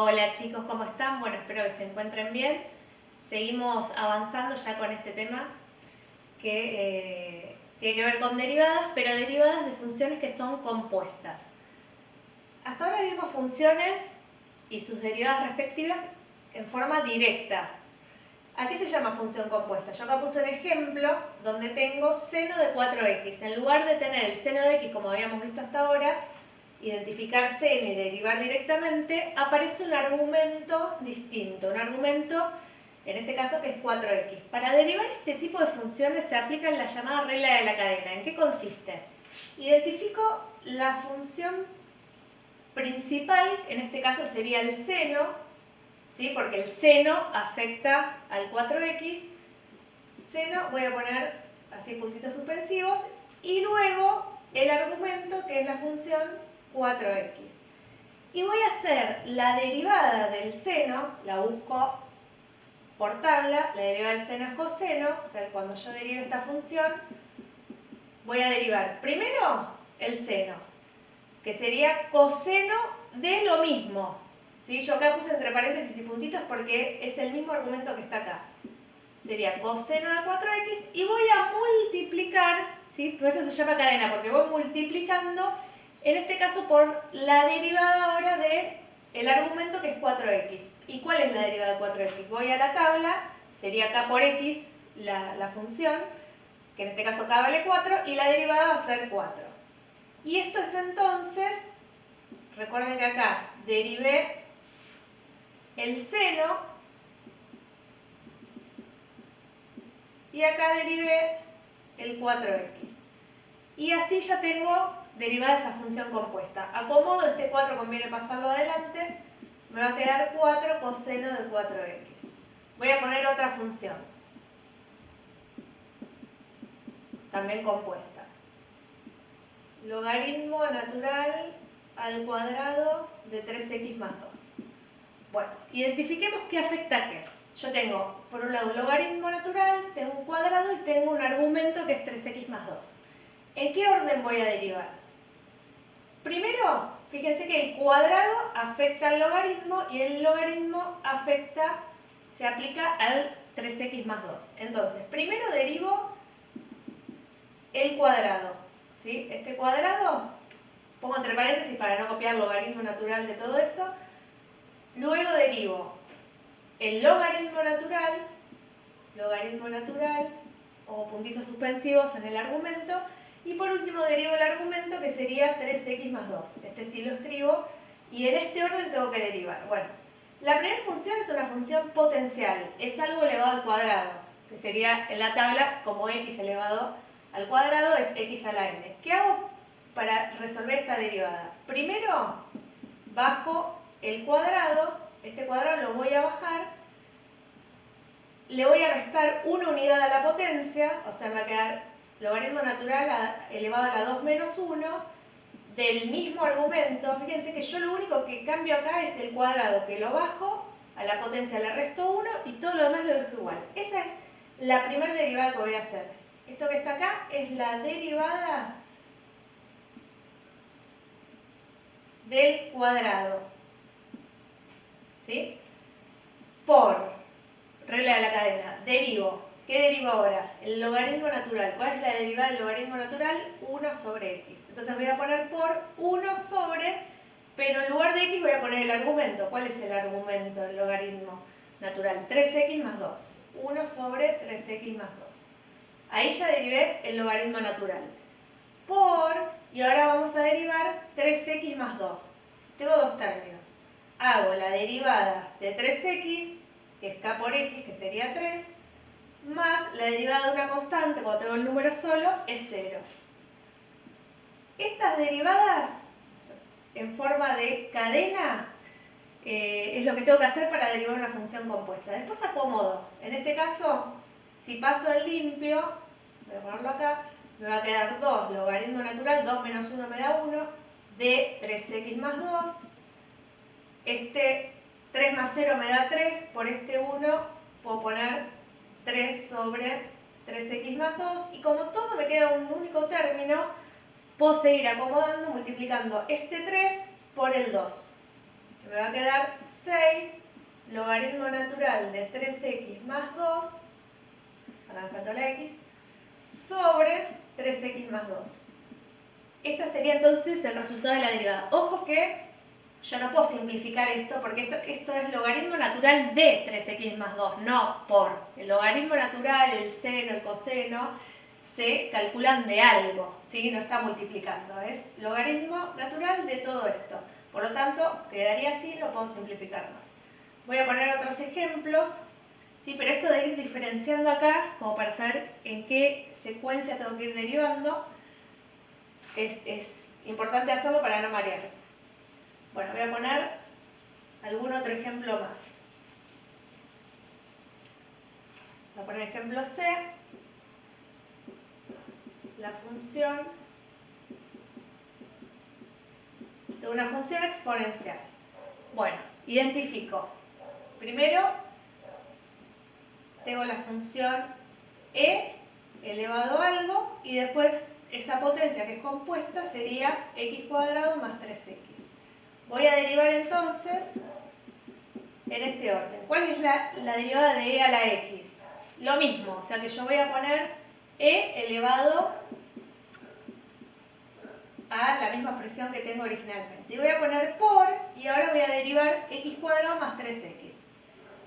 Hola chicos, ¿cómo están? Bueno, espero que se encuentren bien. Seguimos avanzando ya con este tema que tiene que ver con derivadas, pero derivadas de funciones que son compuestas. Hasta ahora vimos funciones y sus derivadas respectivas en forma directa. ¿A qué se llama función compuesta? Yo acá puse un ejemplo donde tengo seno de 4x. En lugar de tener el seno de x como habíamos visto hasta ahora, identificar seno y derivar directamente, aparece un argumento distinto, un argumento, en este caso, que es 4x. Para derivar este tipo de funciones se aplica la llamada regla de la cadena. ¿En qué consiste? Identifico la función principal, en este caso sería el seno, ¿sí? Porque el seno afecta al 4x. Seno, voy a poner así puntitos suspensivos, y luego el argumento, que es la función 4x. Y voy a hacer la derivada del seno, la busco por tabla, la derivada del seno es coseno, o sea, cuando yo derive esta función, voy a derivar primero el seno, que sería coseno de lo mismo. ¿Sí? Yo acá puse entre paréntesis y puntitos porque es el mismo argumento que está acá. Sería coseno de 4x y voy a multiplicar, ¿sí? Por eso se llama cadena, porque voy multiplicando, en este caso por la derivada ahora del argumento, que es 4x. ¿Y cuál es la derivada de 4x? Voy a la tabla, sería k por x la función, que en este caso k vale 4, y la derivada va a ser 4. Y esto es entonces, recuerden que acá derivé el seno, y acá derivé el 4x. Y así ya tengo derivada esa función compuesta. Acomodo este 4, conviene pasarlo adelante, me va a quedar 4 coseno de 4x. Voy a poner otra función, también compuesta. Logaritmo natural al cuadrado de 3x más 2. Bueno, identifiquemos qué afecta a qué. Yo tengo, por un lado, un logaritmo natural, tengo un cuadrado y tengo un argumento que es 3x más 2. ¿En qué orden voy a derivar? Primero, fíjense que el cuadrado afecta al logaritmo y el logaritmo se aplica al 3x más 2. Entonces, primero derivo el cuadrado, ¿sí? Este cuadrado, pongo entre paréntesis para no copiar el logaritmo natural de todo eso. Luego derivo el logaritmo natural, o puntitos suspensivos en el argumento, y por último derivo el argumento, que sería 3x más 2. Este sí lo escribo, y en este orden tengo que derivar. Bueno, la primera función es una función potencial, es algo elevado al cuadrado, que sería en la tabla como x elevado al cuadrado es x a la n. ¿Qué hago para resolver esta derivada? Primero bajo el cuadrado, este cuadrado lo voy a bajar, le voy a restar una unidad a la potencia, o sea, me va a quedar logaritmo natural elevado a la 2 menos 1 del mismo argumento. Fíjense que yo lo único que cambio acá es el cuadrado, que lo bajo, a la potencia le resto 1 y todo lo demás lo dejo igual. Esa es la primera derivada que voy a hacer. Esto que está acá es la derivada del cuadrado, ¿sí? Por regla de la cadena, derivo. ¿Qué derivo ahora? El logaritmo natural. ¿Cuál es la derivada del logaritmo natural? 1 sobre x. Entonces voy a poner por 1 sobre, pero en lugar de x voy a poner el argumento. ¿Cuál es el argumento del logaritmo natural? 3x más 2. 1 sobre 3x más 2. Ahí ya derivé el logaritmo natural. Por, y ahora vamos a derivar 3x más 2. Tengo dos términos. Hago la derivada de 3x, que es k por x, que sería 3, más la derivada de una constante, cuando tengo el número solo, es 0. Estas derivadas en forma de cadena es lo que tengo que hacer para derivar una función compuesta. Después acomodo. En este caso, si paso el limpio, voy a ponerlo acá, me va a quedar 2 logaritmo natural, 2 menos 1 me da 1, de 3x más 2. Este 3 más 0 me da 3, por este 1 puedo poner 3 sobre 3x más 2, y como todo me queda un único término, puedo seguir acomodando, multiplicando este 3 por el 2. Me va a quedar 6 logaritmo natural de 3x más 2, acá me faltó la x, sobre 3x más 2. Este sería entonces el resultado de la derivada. Ojo que yo no puedo simplificar esto porque esto es logaritmo natural de 3x más 2, no por. El logaritmo natural, el seno, el coseno, se calculan de algo, ¿sí? No está multiplicando, es logaritmo natural de todo esto. Por lo tanto, quedaría así, no puedo simplificar más. Voy a poner otros ejemplos, ¿sí? Pero esto de ir diferenciando acá, como para saber en qué secuencia tengo que ir derivando, es importante hacerlo para no marearse. Bueno, voy a poner algún otro ejemplo más. Voy a poner ejemplo C. La función de una función exponencial. Bueno, identifico. Primero, tengo la función e elevado a algo y después esa potencia que es compuesta sería x cuadrado más 3x. Voy a derivar entonces en este orden. ¿Cuál es la derivada de e a la x? Lo mismo, o sea que yo voy a poner e elevado a la misma expresión que tengo originalmente. Y voy a poner por, y ahora voy a derivar x cuadrado más 3x.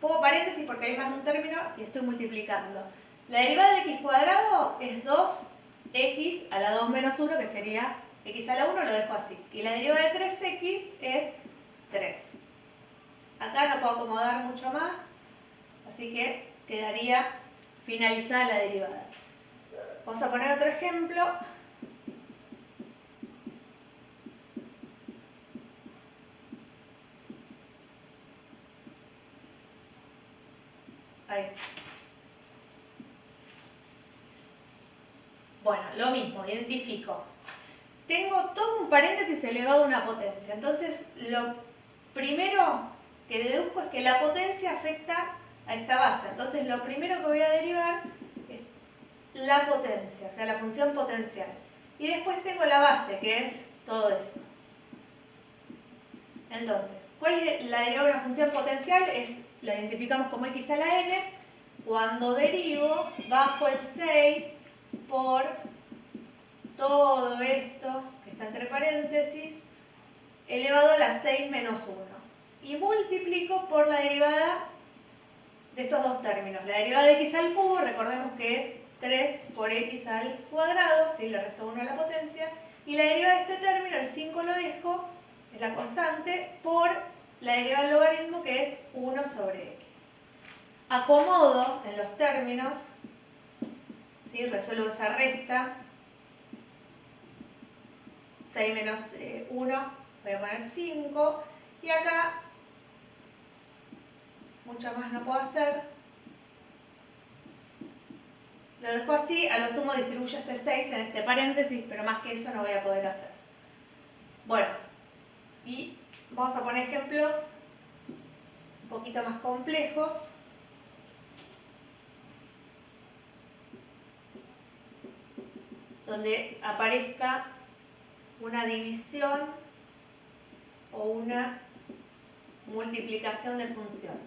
Pongo paréntesis porque hay más de un término y estoy multiplicando. La derivada de x cuadrado es 2x a la 2 menos 1, que sería x a la 1, lo dejo así. Y la derivada de 3x es 3. Acá no puedo acomodar mucho más, así que quedaría finalizada la derivada. Vamos a poner otro ejemplo. Ahí está. Bueno, lo mismo, identifico. Tengo todo un paréntesis elevado a una potencia. Entonces, lo primero que deduzco es que la potencia afecta a esta base. Entonces, lo primero que voy a derivar es la potencia, o sea, la función potencial. Y después tengo la base, que es todo eso. Entonces, ¿cuál es la derivada de una función potencial? La identificamos como x a la n. Cuando derivo, bajo el 6 por todo esto, que está entre paréntesis, elevado a la 6 menos 1. Y multiplico por la derivada de estos dos términos. La derivada de x al cubo, recordemos que es 3 por x al cuadrado, ¿sí? Le resto 1 a la potencia. Y la derivada de este término, el 5 lo dejo, es la constante, por la derivada del logaritmo, que es 1 sobre x. Acomodo en los términos, ¿sí? Resuelvo esa resta. 6 menos 1, voy a poner 5. Y acá, mucho más no puedo hacer. Lo dejo así, a lo sumo distribuyo este 6 en este paréntesis, pero más que eso no voy a poder hacer. Bueno, y vamos a poner ejemplos un poquito más complejos. Donde aparezca una división o una multiplicación de funciones.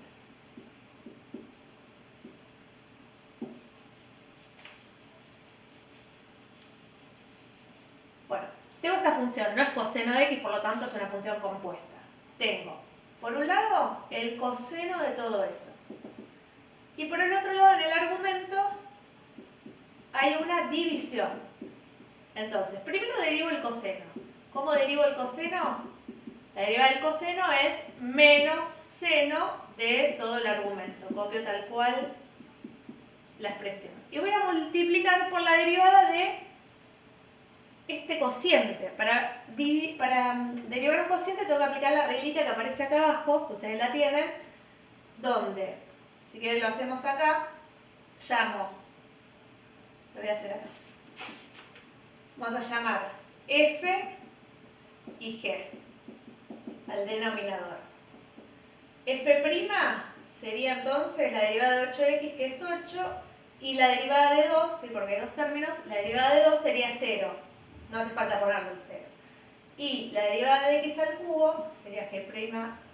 Bueno, tengo esta función, no es coseno de x, por lo tanto es una función compuesta. Tengo, por un lado, el coseno de todo eso. Y por el otro lado, en el argumento, hay una división. Entonces, primero derivo el coseno. ¿Cómo derivo el coseno? La derivada del coseno es menos seno de todo el argumento. Copio tal cual la expresión. Y voy a multiplicar por la derivada de este cociente. Para derivar un cociente tengo que aplicar la reglita que aparece acá abajo, que ustedes la tienen, donde, si quieren lo hacemos acá, llamo, lo voy a hacer acá. Vamos a llamar f y g al denominador. F' sería entonces la derivada de 8x, que es 8, y la derivada de 2, ¿sí? Porque hay dos términos, la derivada de 2 sería 0. No hace falta ponerle el 0. Y la derivada de x al cubo, sería g'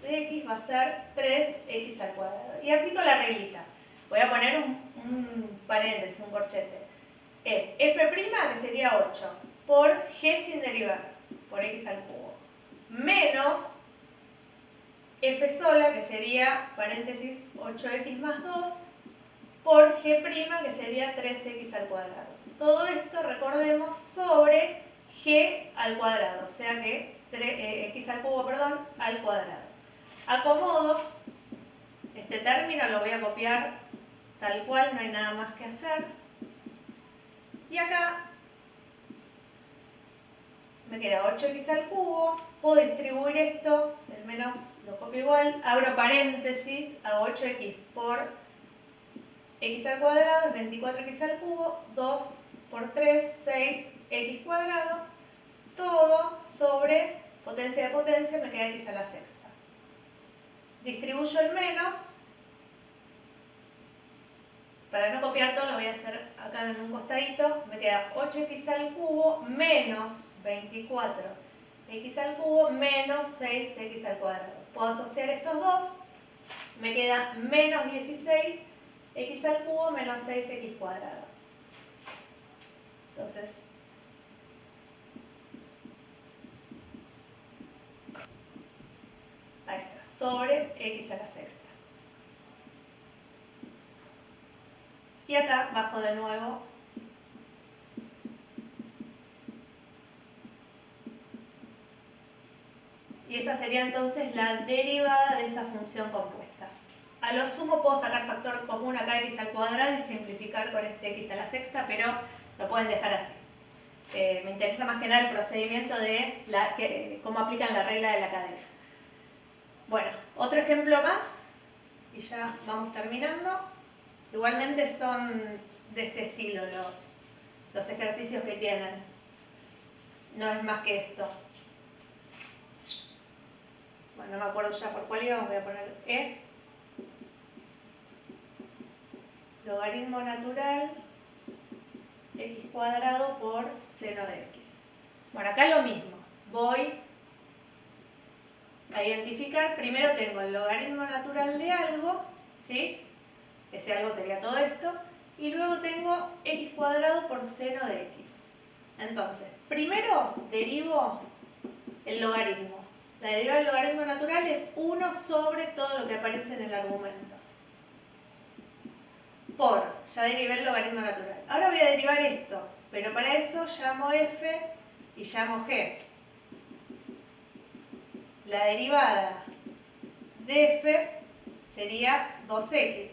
de x, va a ser 3x al cuadrado. Y aplico la reglita. Voy a poner un paréntesis, un corchete. Es f', que sería 8, por g sin derivar, por x al cubo, menos f sola, que sería, paréntesis, 8x más 2, por g', que sería 3x al cuadrado. Todo esto, recordemos, sobre g al cuadrado, o sea que x al cubo, perdón, al cuadrado. Acomodo este término, lo voy a copiar tal cual, no hay nada más que hacer. Y acá me queda 8x al cubo, puedo distribuir esto, el menos lo copio igual, abro paréntesis, hago 8x por x al cuadrado es 24x al cubo, 2 por 3, 6x cuadrado, todo sobre potencia de potencia, me queda x a la sexta. Distribuyo el menos, para no copiar todo lo voy a hacer acá en un costadito, me queda 8x al cubo menos 24x al cubo menos 6x al cuadrado. Puedo asociar estos dos, me queda menos 16x al cubo menos 6x cuadrado. Entonces, ahí está, sobre x a la sexta. Y acá bajo de nuevo y esa sería entonces la derivada de esa función compuesta. A lo sumo puedo sacar factor común acá x al cuadrado y simplificar con este x a la sexta, pero lo pueden dejar así. Me interesa más que nada el procedimiento de cómo aplican la regla de la cadena. Bueno, otro ejemplo más y ya vamos terminando. Igualmente son de este estilo los ejercicios que tienen. No es más que esto. Bueno, no me acuerdo ya por cuál íbamos, voy a poner E. Logaritmo natural x cuadrado por seno de x. Bueno, acá lo mismo. Voy a identificar, primero tengo el logaritmo natural de algo, ¿sí? Ese algo sería todo esto. Y luego tengo x cuadrado por seno de x. Entonces, primero derivo el logaritmo. La derivada del logaritmo natural es 1 sobre todo lo que aparece en el argumento. Ya derivé el logaritmo natural. Ahora voy a derivar esto, pero para eso llamo f y llamo g. La derivada de f sería 2x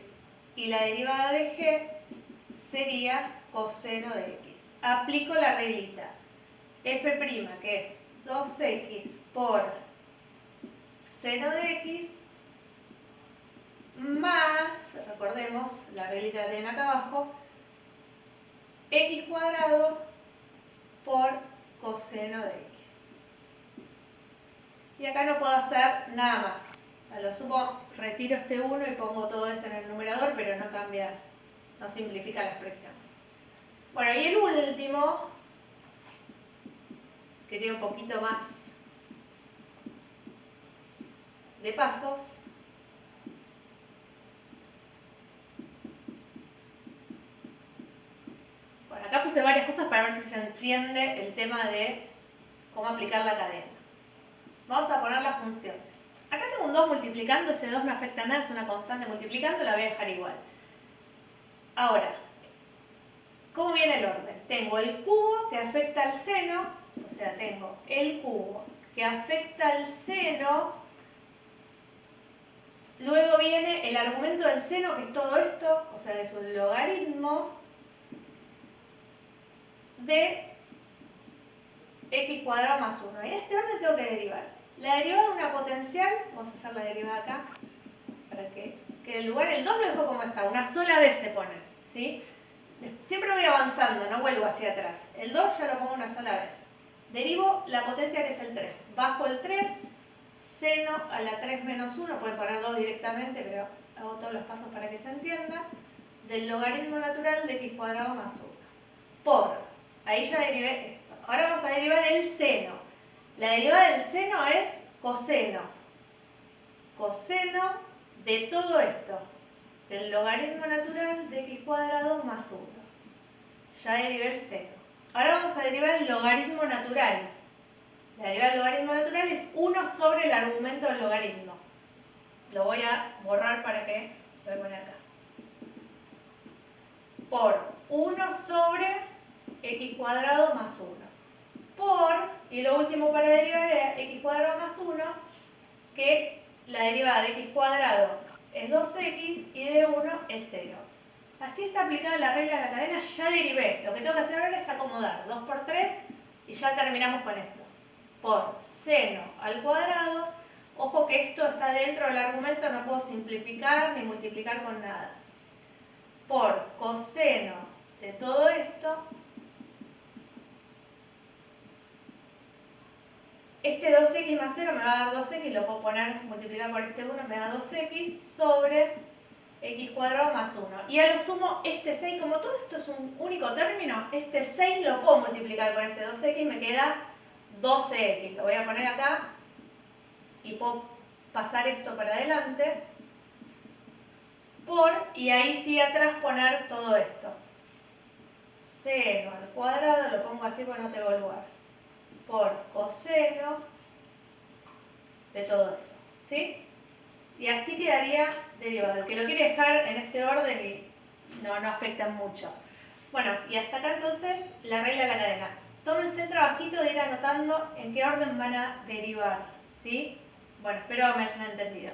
y la derivada de g sería coseno de x. Aplico la reglita. f', que es 2x por seno de x, más, recordemos, la reglita que tienen acá abajo, x cuadrado por coseno de x. Y acá no puedo hacer nada más. A lo sumo retiro este 1 y pongo todo esto en el numerador, pero no cambia, no simplifica la expresión. Bueno, y el último, que tiene un poquito más de pasos, bueno, acá puse varias cosas para ver si se entiende el tema de cómo aplicar la cadena. Vamos a poner las funciones. Acá tengo un 2 multiplicando, ese 2 no afecta a nada, es una constante multiplicando, la voy a dejar igual. Ahora, ¿cómo viene el orden? Tengo el cubo que afecta al seno, o sea, tengo el cubo que afecta al seno, luego viene el argumento del seno, que es todo esto, o sea, que es un logaritmo de x cuadrado más 1. Y en este orden tengo que derivar. La derivada de una potencial, vamos a hacer la derivada acá, para que quede el lugar. El 2 lo dejo como está, una sola vez se pone, ¿sí? Siempre voy avanzando, no vuelvo hacia atrás. El 2 ya lo pongo una sola vez. Derivo la potencia que es el 3. Bajo el 3, seno a la 3 menos 1, pueden poner 2 directamente, pero hago todos los pasos para que se entienda, del logaritmo natural de x cuadrado más 1. Por, ahí ya derivé esto. Ahora vamos a derivar el seno. La derivada del seno es coseno. Coseno de todo esto, del logaritmo natural de x cuadrado más 1. Ya derivé el seno. Ahora vamos a derivar el logaritmo natural. La derivada del logaritmo natural es 1 sobre el argumento del logaritmo. Lo voy a borrar para que lo voy a poner acá. Por 1 sobre x cuadrado más 1. Por, y lo último para derivar es x cuadrado más 1, que la derivada de x cuadrado es 2x y de 1 es 0. Así está aplicada la regla de la cadena, ya derivé. Lo que tengo que hacer ahora es acomodar 2 por 3 y ya terminamos con esto. Por seno al cuadrado, ojo que esto está dentro del argumento, no puedo simplificar ni multiplicar con nada. Por coseno de todo esto, este 2x más 0 me va a dar 2x, lo puedo poner, multiplicar por este 1, me da 2x sobre x cuadrado más 1. Y a lo sumo, este 6, como todo esto es un único término, este 6 lo puedo multiplicar por este 2x, me queda 12x. Lo voy a poner acá y puedo pasar esto para adelante. Por, y ahí sí atrás poner todo esto. Seno al cuadrado, lo pongo así porque no tengo lugar. Por coseno de todo eso, ¿sí? Y así quedaría derivado. El que lo quiere dejar en este orden y no afecta mucho. Bueno, y hasta acá entonces la regla de la cadena. Tómense el trabajito de ir anotando en qué orden van a derivar, ¿sí? Bueno, espero me hayan entendido.